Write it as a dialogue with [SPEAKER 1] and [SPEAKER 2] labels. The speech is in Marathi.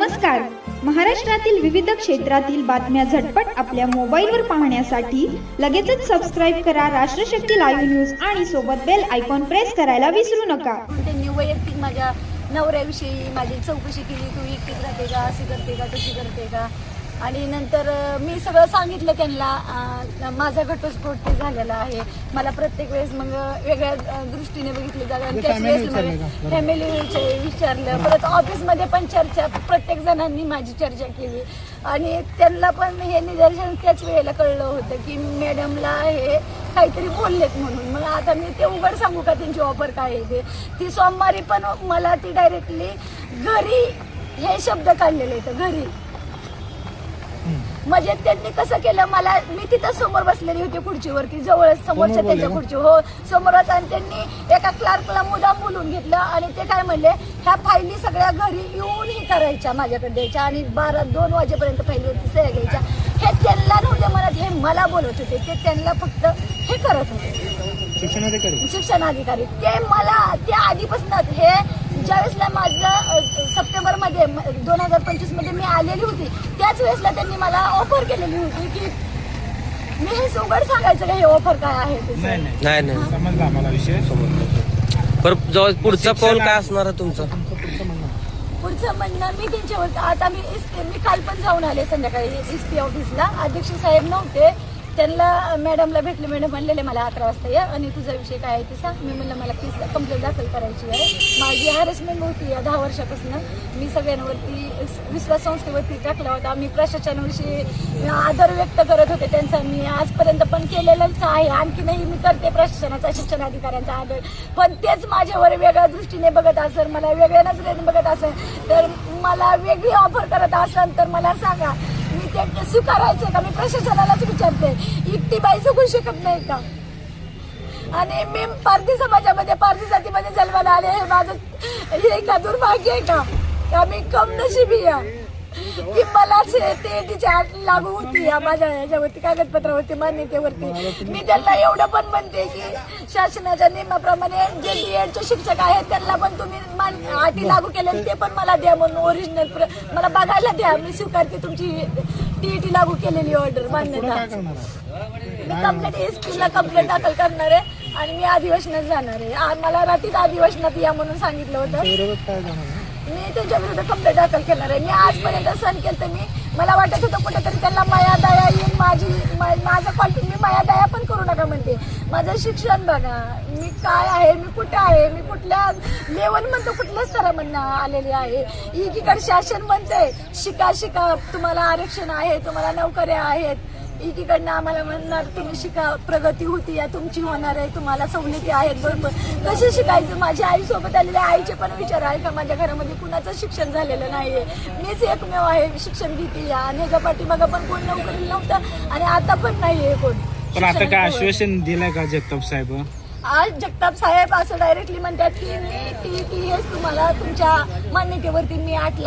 [SPEAKER 1] नमस्कार. महाराष्ट्रातील विविध क्षेत्रातील बातम्या झटपट आपल्या मोबाईलवर पाहण्यासाठी लगेचच सबस्क्राईब करा राष्ट्रशक्ती लाईव्ह न्यूज आणि सोबत बेल आयकॉन प्रेस करायला विसरू नका.
[SPEAKER 2] त्यांनी वैयक्तिक माझ्या नवऱ्याविषयी माझी चौकशी केली. तू एकटीच राहते का, अशी करते का, तशी करते का, आणि नंतर मी सगळं सांगितलं त्यांना. माझा घटस्फोट ते झालेला आहे. मला प्रत्येक वेळेस मग वेगळ्या दृष्टीने बघितलं जातं आणि त्याच वेळेस फॅमिली विचारलं. परत ऑफिसमध्ये पण चर्चा, प्रत्येक जणांनी माझी चर्चा केली आणि त्यांना पण हे निदर्शन त्याच वेळेला कळलं होतं की मॅडमला हे काहीतरी बोललेत म्हणून. मग आता मी ते उघड सांगू का त्यांची ऑफर काय आहे ते. ती सोमवारी पण मला ती डायरेक्टली घरी हे शब्द काढलेले आहेत, घरी. म्हणजे त्यांनी कसं केलं, मला मी तिथं समोर बसलेली होती खुर्चीवरती, जवळच समोरच्या त्यांच्या खुर्ची, हो समोरच. आणि त्यांनी एका क्लार्कला मुद्दाम बोलून घेतलं आणि ते काय म्हणले, ह्या फायली सगळ्या घरी येऊन ही करायच्या, माझ्याकडे द्यायच्या आणि 2 वाजेपर्यंत फायलीवरती सह्या घ्यायच्या. हे त्यांना नव्हते म्हणत, हे मला बोलत होते. ते त्यांना फक्त हे करत होते शिक्षणाधिकारी. ते मला ते आधीपासून हे ज्यावेळेसला माझं सप्टेंबरमध्ये 2025 मध्ये मी आलेली होती, त्याच वेळेसला त्यांनी मला ऑफर केलेली होती की मी हे उघड सांगायचं का हे ऑफर काय आहे.
[SPEAKER 3] नाही समजला आम्हाला विषय. पण पुढचा पाऊल काय असणार आहे तुमचं?
[SPEAKER 2] पुढचं म्हणणं मी त्यांच्यावर आता मी काल पण जाऊन आले संध्याकाळी SP ऑफिसला. अध्यक्ष साहेब नव्हते, त्यांना मॅडमला भेटले. मॅडम म्हणलेले मला 11 वाजता या आणि तुझा विषय काय आहे ते सांग. मी म्हणलं मला प्लीज कंप्लेंट दाखल करायची आहे. माझी हॅरेसमेंट होती या 10 वर्षापासून. मी सगळ्यांवरती विश्वास संस्थेवरती टाकला होता. मी प्रशासनाविषयी आदर व्यक्त करत होते त्यांचा. मी आजपर्यंत पण केलेलंच आहे, आणखीनही मी करते प्रशासनाचा, शिक्षणाधिकाऱ्यांचा आदर. पण तेच माझ्यावर वेगळ्या दृष्टीने बघत असेल, मला वेगळ्या नजरेने बघत असेल, तर मला वेगळी ऑफर करत असेल तर मला सांगा. मी ते स्वीकारायचं का? मी प्रशासनालाच विचारते, एकटी बाई जगू शकत नाही का? आणि मी पारधी समाजामध्ये, पारधी जातीमध्ये जन्माला आले, हे माझं हे का दुर्भाग्य आहे का मी कम नशिबी आहे की मला ते तिची आठ लागू होती या माझ्या ह्याच्यावरती, कागदपत्रावरती, मान्यतेवरती. मी त्यांना एवढं पण म्हणते की शासनाच्या नियमाप्रमाणे जे BEdचे शिक्षक आहेत त्यांना पण तुम्ही अटी लागू केले ते पण मला द्या म्हणून ओरिजिनल मला बघायला द्या. मी स्वीकारते तुमची TET लागू केलेली ऑर्डर, मान्यता. मी कंप्लेंट SP कंप्लेंट दाखल करणार आहे आणि मी अधिवेशनात जाणार आहे. मला रात्रीच अधिवेशनात या म्हणून सांगितलं होतं. मी त्यांच्या विरुद्ध कंप्लेंट दाखल करणार आहे. मी आजपर्यंत सहन केलं तर मला वाटत होतं कुठेतरी त्यांना माया दया येईल. माझं क्वालिटी मी माया दया पण करू नका म्हणते. माझं शिक्षण बघा, मी काय आहे, मी कुठे आहे, मी कुठल्या लेवल म्हणतो, कुठल्या स्तरामधनं आलेली आहे. एकीकडे शासन म्हणते शिका शिका, तुम्हाला आरक्षण आहे, तुम्हाला नोकऱ्या आहेत. एकीकडनं आम्हाला म्हणणार तुम्ही शिका, प्रगती होती या तुमची होणार आहे, तुम्हाला सवलती आहेत. बरोबर कसं शिकायचं? माझ्या आईसोबत आलेल्या आईचे पण विचार आहे का? माझ्या घरामध्ये कुणाचं शिक्षण झालेलं नाहीये, मीच एकमेव आहे शिक्षण घेते या. आणि ह्याच्या पाठीमागं पण कोण नोकरी नव्हतं आणि आता पण नाहीये कोण.
[SPEAKER 3] पण आता काय आश्वासन दिलंय का जगताप साहेब?
[SPEAKER 2] आज जगताप साहेब असं डायरेक्टली म्हणतात की मी TET हेच तुम्हाला तुमच्या मान्यतेवरती मी 8 लाख